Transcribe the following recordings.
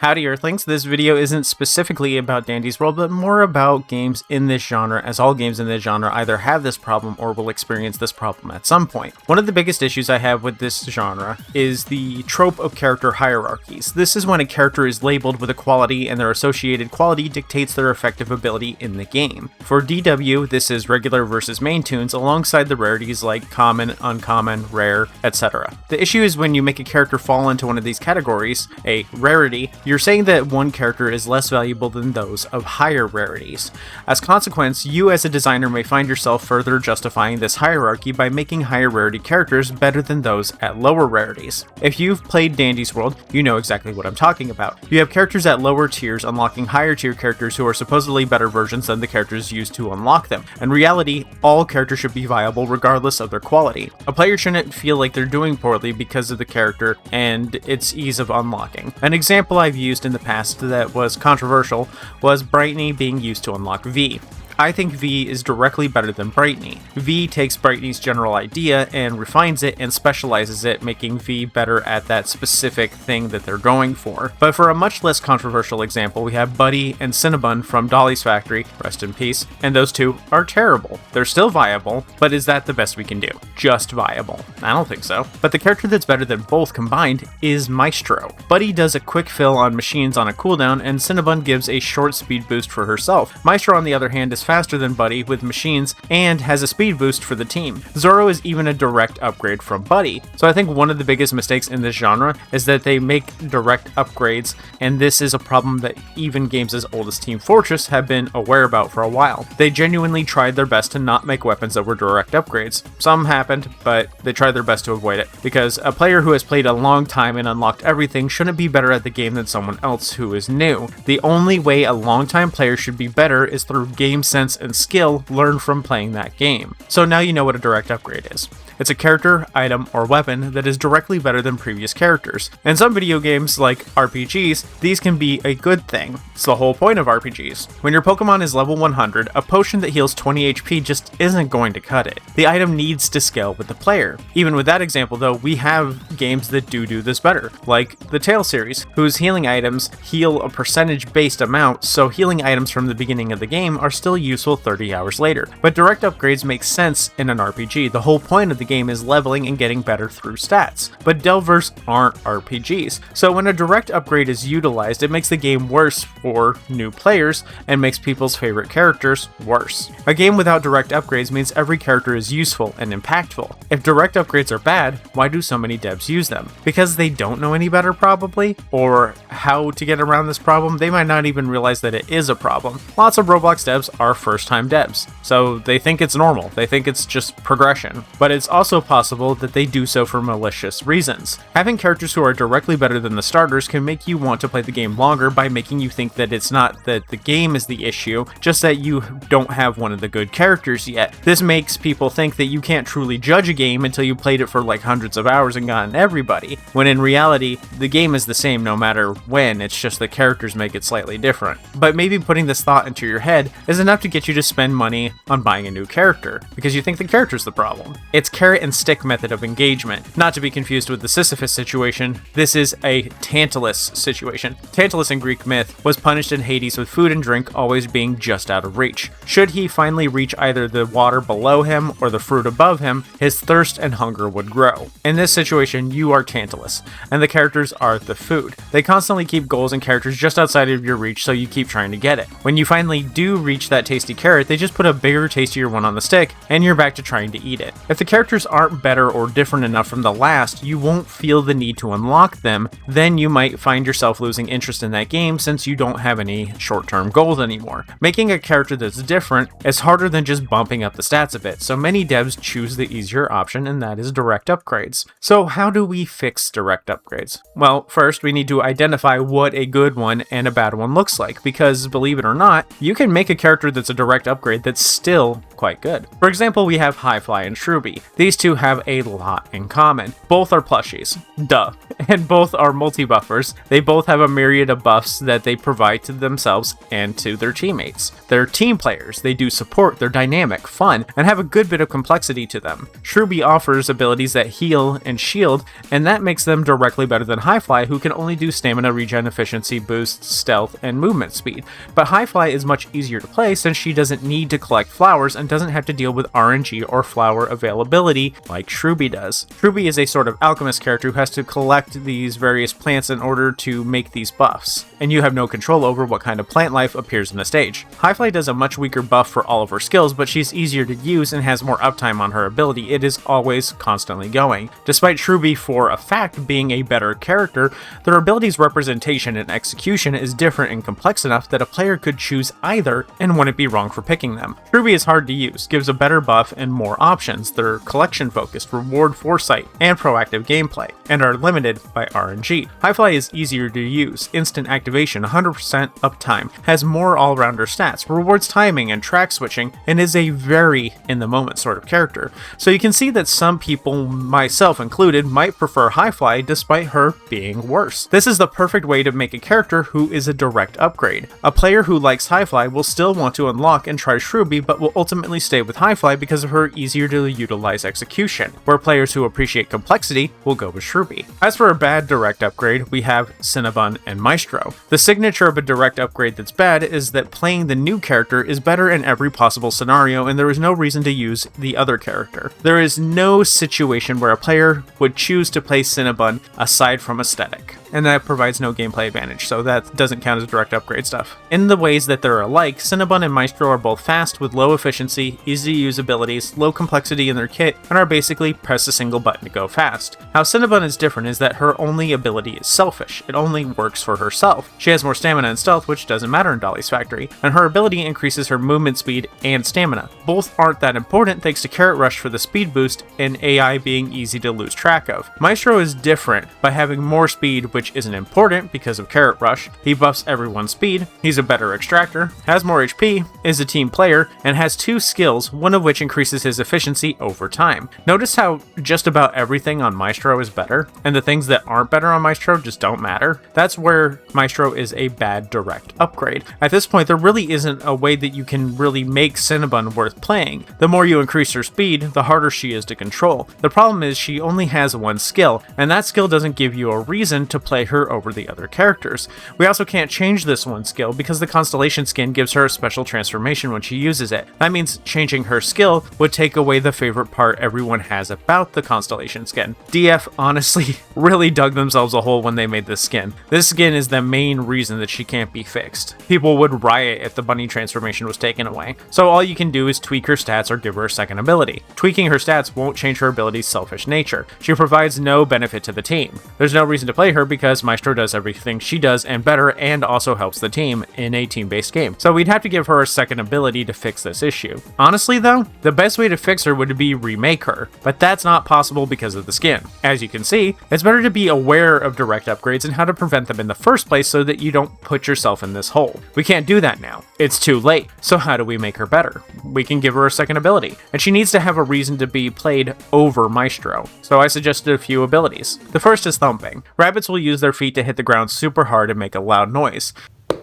Howdy Earthlings, this video isn't specifically about Dandy's World, but more about games in this genre, as all games in this genre either have this problem or will experience this problem at some point. One of the biggest issues I have with this genre is the trope of character hierarchies. This is when a character is labeled with a quality and their associated quality dictates their effective ability in the game. For DW, this is regular versus main tunes alongside the rarities like common, uncommon, rare, etc. The issue is when you make a character fall into one of these categories, a rarity, you're saying that one character is less valuable than those of higher rarities. As a consequence, you as a designer may find yourself further justifying this hierarchy by making higher rarity characters better than those at lower rarities. If you've played Dandy's World, you know exactly what I'm talking about. You have characters at lower tiers unlocking higher tier characters who are supposedly better versions than the characters used to unlock them. In reality, all characters should be viable regardless of their quality. A player shouldn't feel like they're doing poorly because of the character and its ease of unlocking. An example I've used in the past that was controversial was Brightney being used to unlock V. I think V is directly better than Brightney. V takes Brightney's general idea and refines it and specializes it, making V better at that specific thing that they're going for. But for a much less controversial example, we have Buddy and Cinnabun from Dolly's Factory, rest in peace, and those two are terrible. They're still viable, but is that the best we can do? Just viable? I don't think so. But the character that's better than both combined is Maestro. Buddy does a quick fill on machines on a cooldown, and Cinnabun gives a short speed boost for herself. Maestro, on the other hand, is faster than Buddy with machines and has a speed boost for the team. Zoro is even a direct upgrade from Buddy. So I think one of the biggest mistakes in this genre is that they make direct upgrades, and this is a problem that even games as old as Team Fortress have been aware about for a while. They genuinely tried their best to not make weapons that were direct upgrades. Some happened, but they tried their best to avoid it, because a player who has played a long time and unlocked everything shouldn't be better at the game than someone else who is new. The only way a long-time player should be better is through game sense and skill learned from playing that game. So now you know what a direct upgrade is. It's a character, item, or weapon that is directly better than previous characters. In some video games, like RPGs, these can be a good thing. It's the whole point of RPGs. When your Pokemon is level 100, a potion that heals 20 HP just isn't going to cut it. The item needs to scale with the player. Even with that example though, we have games that do this better, like the Tale series, whose healing items heal a percentage-based amount, so healing items from the beginning of the game are still useful 30 hours later. But direct upgrades make sense in an RPG. The whole point of the game is leveling and getting better through stats. But Delvers aren't RPGs, so when a direct upgrade is utilized, it makes the game worse for new players and makes people's favorite characters worse. A game without direct upgrades means every character is useful and impactful. If direct upgrades are bad, why do so many devs use them? Because they don't know any better probably? Or how to get around this problem? They might not even realize that it is a problem. Lots of Roblox devs are first-time devs, so they think it's normal. They think it's just progression. But it's also possible that they do so for malicious reasons. Having characters who are directly better than the starters can make you want to play the game longer by making you think that it's not that the game is the issue, just that you don't have one of the good characters yet. This makes people think that you can't truly judge a game until you played it for like hundreds of hours and gotten everybody, when in reality, the game is the same no matter when, it's just the characters make it slightly different. But maybe putting this thought into your head is enough to get you to spend money on buying a new character, because you think the character's the problem. It's carrot and stick method of engagement, not to be confused with the Sisyphus situation. This is a Tantalus situation. Tantalus in Greek myth was punished in Hades with food and drink always being just out of reach. Should he finally reach either the water below him or the fruit above him, his thirst and hunger would grow. In this situation, you are Tantalus, and the characters are the food. They constantly keep goals and characters just outside of your reach, so you keep trying to get it. When you finally do reach that tasty carrot, they just put a bigger, tastier one on the stick, and you're back to trying to eat it. If the characters aren't better or different enough from the last, you won't feel the need to unlock them. Then you might find yourself losing interest in that game since you don't have any short-term goals anymore. Making a character that's different is harder than just bumping up the stats a bit, so many devs choose the easier option, and that is direct upgrades. So how do we fix direct upgrades? Well, first we need to identify what a good one and a bad one looks like, because believe it or not, you can make a character that's it's a direct upgrade that's still quite good. For example, we have Highfly and Shruby. These two have a lot in common. Both are plushies, duh, and both are multi-buffers. They both have a myriad of buffs that they provide to themselves and to their teammates. They're team players, they do support, they're dynamic, fun, and have a good bit of complexity to them. Shruby offers abilities that heal and shield, and that makes them directly better than Highfly, who can only do stamina regen, efficiency boosts, stealth, and movement speed. But Highfly is much easier to play since she doesn't need to collect flowers and doesn't have to deal with RNG or flower availability like Shruby does. Shruby is a sort of alchemist character who has to collect these various plants in order to make these buffs, and you have no control over what kind of plant life appears in the stage. Highfly does a much weaker buff for all of her skills, but she's easier to use and has more uptime on her ability. It is always constantly going. Despite Shruby for a fact being a better character, their ability's representation and execution is different and complex enough that a player could choose either and wouldn't be wrong for picking them. Shruby is hard to use, gives a better buff and more options. They're collection focused, reward foresight, and proactive gameplay, and are limited by RNG. Highfly is easier to use, instant activation, 100% uptime, has more all-rounder stats, rewards timing and track switching, and is a very in-the-moment sort of character. So you can see that some people, myself included, might prefer Highfly despite her being worse. This is the perfect way to make a character who is a direct upgrade. A player who likes Highfly will still want to unlock and try Shruby, but will ultimately stay with Highfly because of her easier to utilize execution, where players who appreciate complexity will go with Shruby. As for a bad direct upgrade, we have Cinnabun and Maestro. The signature of a direct upgrade that's bad is that playing the new character is better in every possible scenario, and there is no reason to use the other character. There is no situation where a player would choose to play Cinnabun aside from aesthetic, and that provides no gameplay advantage, so that doesn't count as direct upgrade stuff. In the ways that they're alike, Cinnabun and Maestro are both fast with low efficiency, easy to use abilities, low complexity in their kit, and are basically press a single button to go fast. How Cinnabun is different is that her only ability is selfish. It only works for herself. She has more stamina and stealth, which doesn't matter in Dolly's factory, and her ability increases her movement speed and stamina. Both aren't that important thanks to Carrot Rush for the speed boost and AI being easy to lose track of. Maestro is different by having more speed, which isn't important because of Carrot Rush. He buffs everyone's speed, he's a better extractor, has more HP, is a team player, and has two skills, one of which increases his efficiency over time. Notice how just about everything on Maestro is better, and the things that aren't better on Maestro just don't matter? That's where Maestro is a bad direct upgrade. At this point, there really isn't a way that you can really make Cinnabun worth playing. The more you increase her speed, the harder she is to control. The problem is she only has one skill, and that skill doesn't give you a reason to play her over the other characters. We also can't change this one skill because the Constellation skin gives her a special transformation when she uses it. That means changing her skill would take away the favorite part everyone has about the Constellation skin. DF honestly really dug themselves a hole when they made this skin. This skin is the main reason that she can't be fixed. People would riot if the bunny transformation was taken away. So all you can do is tweak her stats or give her a second ability. Tweaking her stats won't change her ability's selfish nature. She provides no benefit to the team. There's no reason to play her because Maestro does everything she does and better, and also helps the team in a team-based game. So we'd have to give her a second ability to fix this issue. Honestly though, the best way to fix her would be remake her, but that's not possible because of the skin. As you can see, it's better to be aware of direct upgrades and how to prevent them in the first place so that you don't put yourself in this hole. We can't do that now. It's too late. So how do we make her better? We can give her a second ability, and she needs to have a reason to be played over Maestro. So I suggested a few abilities. The first is thumping. Rabbits will use their feet to hit the ground super hard and make a loud noise.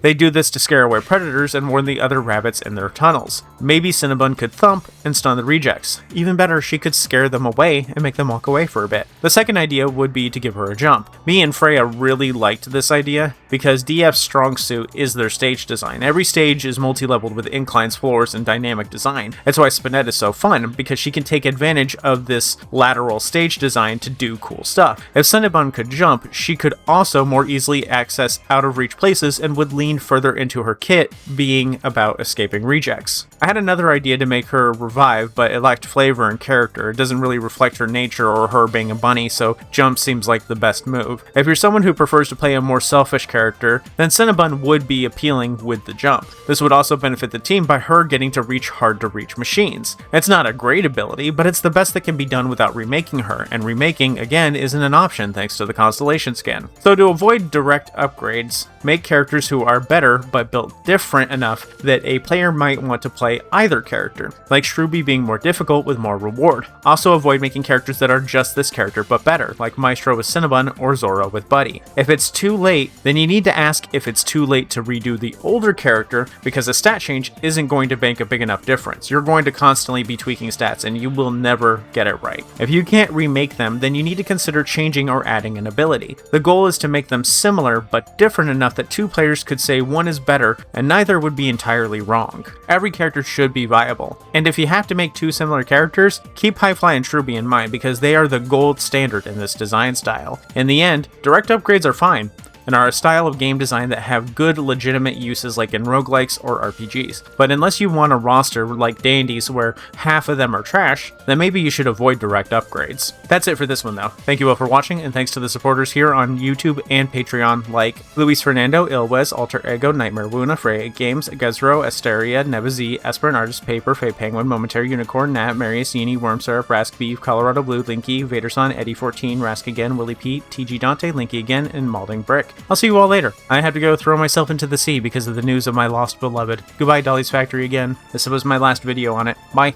They do this to scare away predators and warn the other rabbits in their tunnels. Maybe Cinnabun could thump and stun the rejects. Even better, she could scare them away and make them walk away for a bit. The second idea would be to give her a jump. Me and Freya really liked this idea because DF's strong suit is their stage design. Every stage is multi-leveled with inclines, floors, and dynamic design. That's why Spinette is so fun, because she can take advantage of this lateral stage design to do cool stuff. If Cinnabun could jump, she could also more easily access out-of-reach places and would lean further into her kit, being about escaping rejects. I had another idea to make her revive, but it lacked flavor and character. It doesn't really reflect her nature or her being a bunny, so jump seems like the best move. If you're someone who prefers to play a more selfish character, then Cinnabun would be appealing with the jump. This would also benefit the team by her getting to reach hard-to-reach machines. It's not a great ability, but it's the best that can be done without remaking her, and remaking, again, isn't an option thanks to the Constellation skin. So to avoid direct upgrades, make characters who are are better but built different enough that a player might want to play either character, like Shruby being more difficult with more reward. Also avoid making characters that are just this character but better, like Maestro with Cinnabun or Zora with Buddy. If it's too late, then you need to ask if it's too late to redo the older character, because a stat change isn't going to make a big enough difference. You're going to constantly be tweaking stats and you will never get it right. If you can't remake them, then you need to consider changing or adding an ability. The goal is to make them similar but different enough that two players could say one is better and neither would be entirely wrong. Every character should be viable. And if you have to make two similar characters, keep Highfly and Shruby in mind because they are the gold standard in this design style. In the end, direct upgrades are fine, and are a style of game design that have good legitimate uses like in roguelikes or RPGs. But unless you want a roster like Dandy's where half of them are trash, then maybe you should avoid direct upgrades. That's it for this one though. Thank you all for watching, and thanks to the supporters here on YouTube and Patreon like Luis Fernando, Ilwes, Alter Ego, Nightmare Wuna, Freya Games, Gezro, Asteria, Nebazi, Esper and Artist Paper, Faye Penguin, Momentary Unicorn, Nat, Marius, Yini, Worm Syrup, Rask Beef, Colorado Blue, Linky, Vaderson, Eddie14, Rask Again, Willie Pete, TG Dante, Linky Again, and Malding Brick. I'll see you all later. I have to go throw myself into the sea because of the news of my lost beloved. Goodbye, Dolly's Factory again. This was my last video on it. Bye.